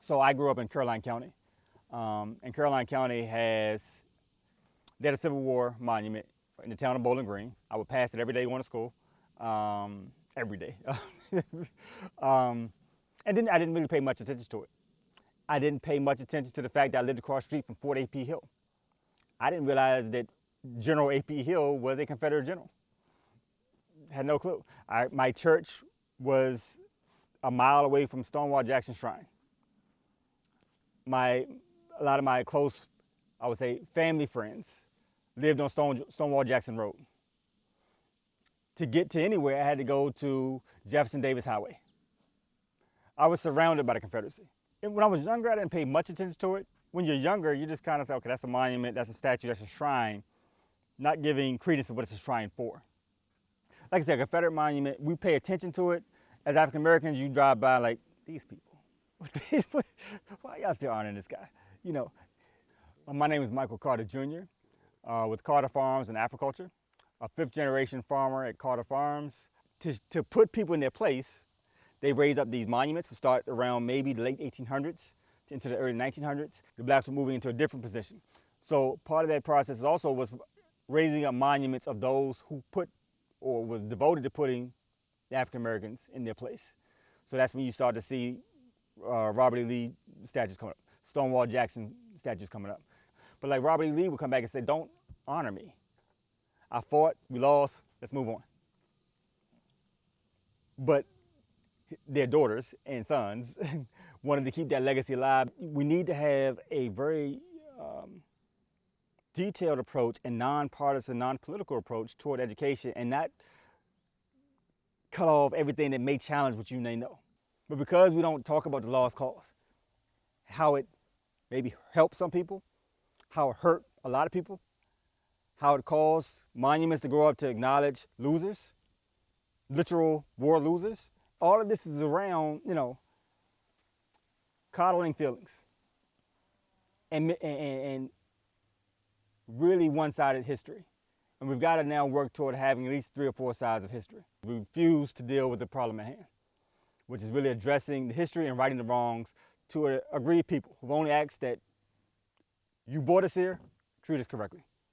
So I grew up in Caroline County, and Caroline County they had a Civil War monument in the town of Bowling Green. I would pass it every day going to school, every day. And then I didn't really pay much attention to it. I didn't pay much attention to the fact that I lived across the street from Fort A.P. Hill. I didn't realize that General A.P. Hill was a Confederate general. Had no clue. My church was a mile away from Stonewall Jackson Shrine. A lot of my close, I would say, family friends lived on Stonewall Jackson Road. To get to anywhere, I had to go to Jefferson Davis Highway. I was surrounded by the Confederacy. And when I was younger, I didn't pay much attention to it. When you're younger, you just kind of say, okay, that's a monument, that's a statue, that's a shrine, not giving credence to what it's a shrine for. Like I said, a Confederate monument, we pay attention to it. As African Americans, you drive by like, these people, why y'all still honoring this guy? You know, my name is Michael Carter Jr. With Carter Farms and Agriculture, a fifth-generation farmer at Carter Farms. To put people in their place, they raised up these monuments. We start around maybe the late 1800s into the early 1900s. The blacks were moving into a different position. So part of that process also was raising up monuments of those who put or was devoted to putting the African Americans in their place. So that's when you start to see Robert E. Lee statues coming up, Stonewall Jackson statues coming up. But like Robert E. Lee would come back and say, don't honor me. I fought, we lost, let's move on. But their daughters and sons wanted to keep that legacy alive. We need to have a very detailed approach and nonpartisan, non-political approach toward education and not cut off everything that may challenge what you may know. But because we don't talk about the lost cause, how it maybe helped some people, how it hurt a lot of people, how it caused monuments to grow up to acknowledge losers, literal war losers. All of this is around, coddling feelings and really one-sided history. And we've got to now work toward having at least 3 or 4 sides of history. We refuse to deal with the problem at hand, which is really addressing the history and righting the wrongs to aggrieved people who've only asked that you brought us here, treat us correctly.